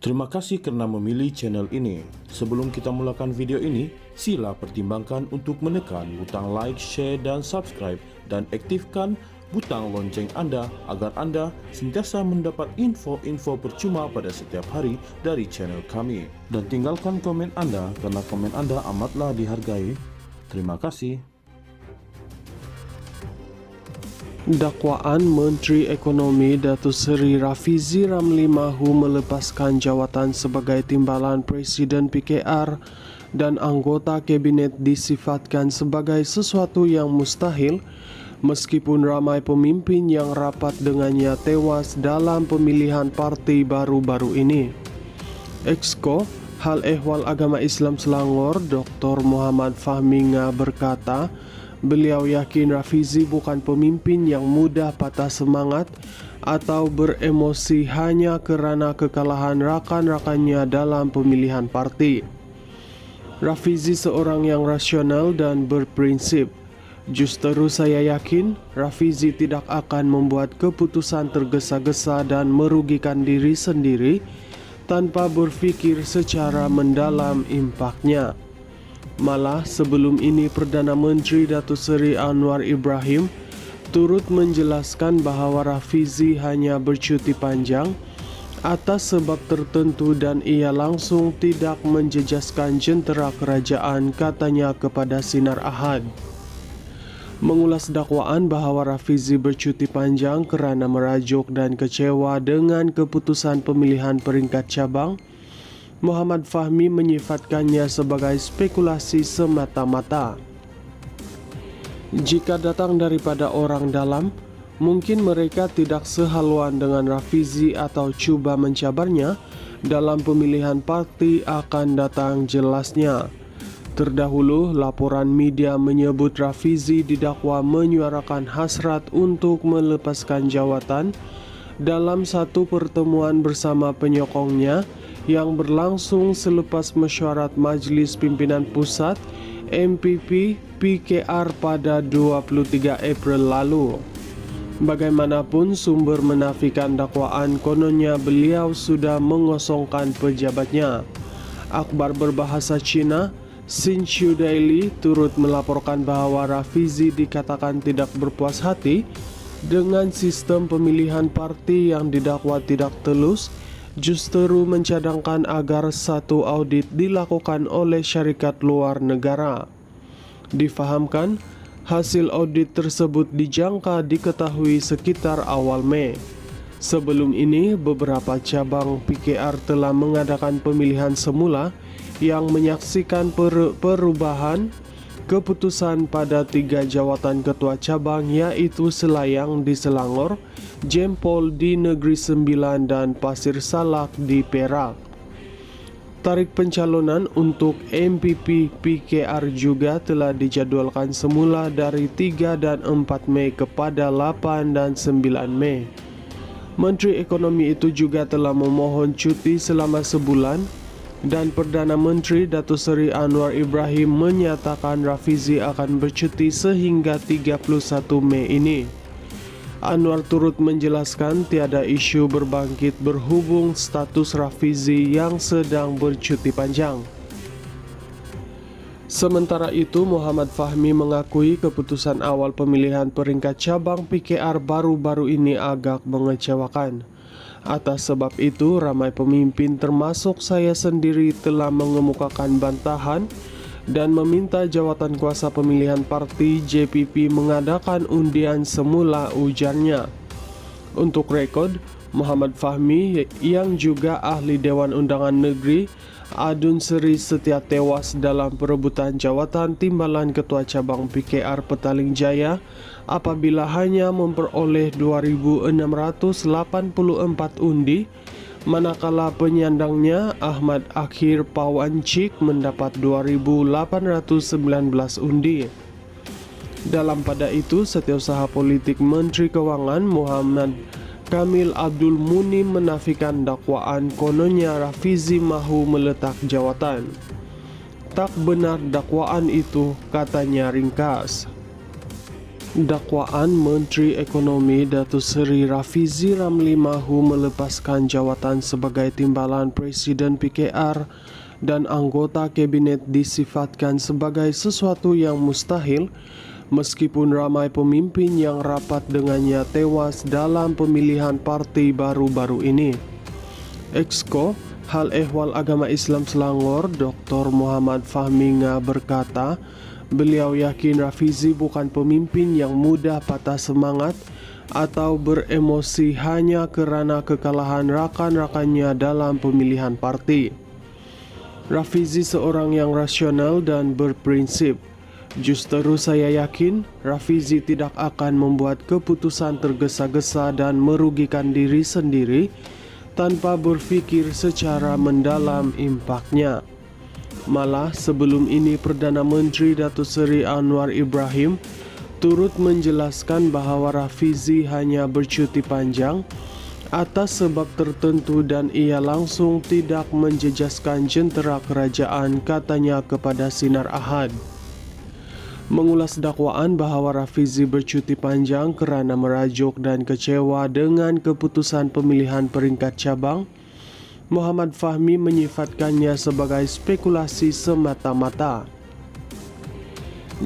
Terima kasih karena memilih channel ini. Sebelum kita mulakan video ini, sila pertimbangkan untuk menekan butang like, share, dan subscribe, dan aktifkan butang lonceng Anda agar Anda sentiasa mendapat info-info percuma pada setiap hari dari channel kami. Dan tinggalkan komen Anda karena komen Anda amatlah dihargai. Terima kasih. Dakwaan Menteri Ekonomi Datuk Seri Rafizi Ramli mahu melepaskan jawatan sebagai timbalan Presiden PKR dan anggota Kabinet disifatkan sebagai sesuatu yang mustahil meskipun ramai pemimpin yang rapat dengannya tewas dalam pemilihan parti baru-baru ini. Exco Hal Ehwal Agama Islam Selangor Dr. Muhammad Fahmi berkata, beliau yakin Rafizi bukan pemimpin yang mudah patah semangat atau beremosi hanya kerana kekalahan rakan-rakannya dalam pemilihan parti. Rafizi seorang yang rasional dan berprinsip. Justeru saya yakin Rafizi tidak akan membuat keputusan tergesa-gesa dan merugikan diri sendiri tanpa berfikir secara mendalam impaknya. Malah sebelum ini Perdana Menteri Datuk Seri Anwar Ibrahim turut menjelaskan bahawa Rafizi hanya bercuti panjang atas sebab tertentu dan ia langsung tidak menjejaskan jentera kerajaan, katanya kepada Sinar Ahad. Mengulas dakwaan bahawa Rafizi bercuti panjang kerana merajuk dan kecewa dengan keputusan pemilihan peringkat cabang, Muhammad Fahmi menyifatkannya sebagai spekulasi semata-mata. Jika datang daripada orang dalam, mungkin mereka tidak sehaluan dengan Rafizi atau cuba mencabarnya dalam pemilihan parti akan datang jelasnya. Terdahulu, laporan media menyebut Rafizi didakwa menyuarakan hasrat untuk melepaskan jawatan dalam satu pertemuan bersama penyokongnya yang berlangsung selepas mesyuarat Majlis Pimpinan Pusat MPP PKR pada 23 April lalu. Bagaimanapun, sumber menafikan dakwaan kononnya beliau sudah mengosongkan pejabatnya. Akhbar berbahasa Cina Xinqiu Daily turut melaporkan bahawa Rafizi dikatakan tidak berpuas hati dengan sistem pemilihan parti yang didakwa tidak telus, justeru mencadangkan agar satu audit dilakukan oleh syarikat luar negara. Difahamkan, hasil audit tersebut dijangka diketahui sekitar awal Mei. Sebelum ini, beberapa cabang PKR telah mengadakan pemilihan semula yang menyaksikan perubahan keputusan pada 3 jawatan ketua cabang, yaitu Selayang di Selangor, Jempol di Negeri Sembilan, dan Pasir Salak di Perak. Tarikh pencalonan untuk MPP PKR juga telah dijadualkan semula dari 3 dan 4 Mei kepada 8 dan 9 Mei. Menteri Ekonomi itu juga telah memohon cuti selama sebulan dan Perdana Menteri Datuk Seri Anwar Ibrahim menyatakan Rafizi akan bercuti sehingga 31 Mei ini. Anwar turut menjelaskan tiada isu berbangkit berhubung status Rafizi yang sedang bercuti panjang. Sementara itu, Muhammad Fahmi mengakui keputusan awal pemilihan peringkat cabang PKR baru-baru ini agak mengecewakan. Atas sebab itu, ramai pemimpin termasuk saya sendiri telah mengemukakan bantahan dan meminta jawatan kuasa pemilihan parti JPP mengadakan undian semula, ujarnya. Untuk rekod, Muhammad Fahmi yang juga ahli Dewan Undangan Negeri Adun Seri Setia tewas dalam perebutan jawatan timbalan Ketua Cabang PKR Petaling Jaya apabila hanya memperoleh 2,684 undi, manakala penyandangnya Ahmad Akhir Pawancik mendapat 2,819 undi. Dalam pada itu, Setiausaha Politik Menteri Kewangan Muhammad Kamil Abdul Munim menafikan dakwaan kononnya Rafizi mahu meletak jawatan. Tak benar dakwaan itu, katanya ringkas. Dakwaan Menteri Ekonomi Datuk Seri Rafizi Ramli mahu melepaskan jawatan sebagai timbalan Presiden PKR dan anggota Kabinet disifatkan sebagai sesuatu yang mustahil meskipun ramai pemimpin yang rapat dengannya tewas dalam pemilihan parti baru-baru ini. Exco Hal Ehwal Agama Islam Selangor Dr. Muhammad Fahminga berkata, beliau yakin Rafizi bukan pemimpin yang mudah patah semangat atau beremosi hanya kerana kekalahan rakan-rakannya dalam pemilihan parti. Rafizi seorang yang rasional dan berprinsip. Justeru saya yakin Rafizi tidak akan membuat keputusan tergesa-gesa dan merugikan diri sendiri tanpa berfikir secara mendalam impaknya. Malah sebelum ini Perdana Menteri Datuk Seri Anwar Ibrahim turut menjelaskan bahawa Rafizi hanya bercuti panjang atas sebab tertentu dan ia langsung tidak menjejaskan jentera kerajaan, katanya kepada Sinar Ahad. Mengulas dakwaan bahawa Rafizi bercuti panjang kerana merajuk dan kecewa dengan keputusan pemilihan peringkat cabang, Muhammad Fahmi menyifatkannya sebagai spekulasi semata-mata.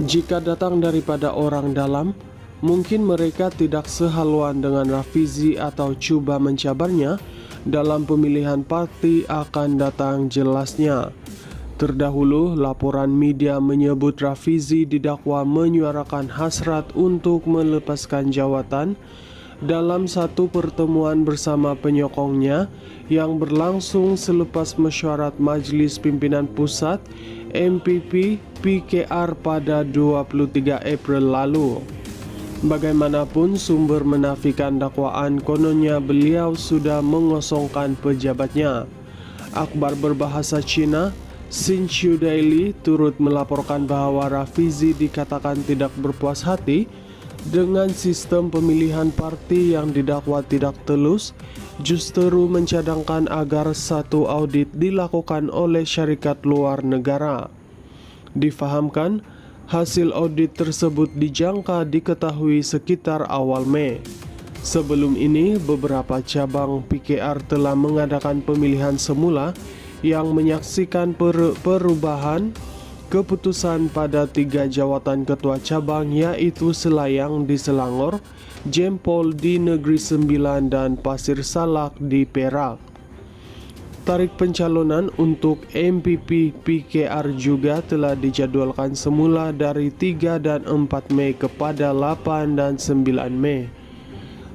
Jika datang daripada orang dalam, mungkin mereka tidak sehaluan dengan Rafizi atau cuba mencabarnya dalam pemilihan parti akan datang jelasnya. Terdahulu, laporan media menyebut Rafizi didakwa menyuarakan hasrat untuk melepaskan jawatan dalam satu pertemuan bersama penyokongnya yang berlangsung selepas mesyuarat Majlis Pimpinan Pusat MPP PKR pada 23 April lalu. Bagaimanapun, sumber menafikan dakwaan kononnya beliau sudah mengosongkan pejabatnya. Akhbar berbahasa Cina Xinqiu Daily turut melaporkan bahawa Rafizi dikatakan tidak berpuas hati dengan sistem pemilihan parti yang didakwa tidak telus, justeru mencadangkan agar satu audit dilakukan oleh syarikat luar negara. Difahamkan, hasil audit tersebut dijangka diketahui sekitar awal Mei. Sebelum ini, beberapa cabang PKR telah mengadakan pemilihan semula yang menyaksikan perubahan keputusan pada 3 jawatan ketua cabang, iaitu Selayang di Selangor, Jempol di Negeri Sembilan dan Pasir Salak di Perak. Tarikh pencalonan untuk MPP PKR juga telah dijadualkan semula dari 3 dan 4 Mei kepada 8 dan 9 Mei.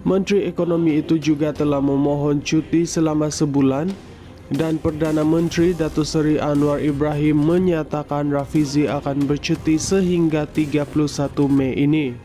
Menteri Ekonomi itu juga telah memohon cuti selama sebulan dan Perdana Menteri Datuk Seri Anwar Ibrahim menyatakan Rafizi akan bercuti sehingga 31 Mei ini.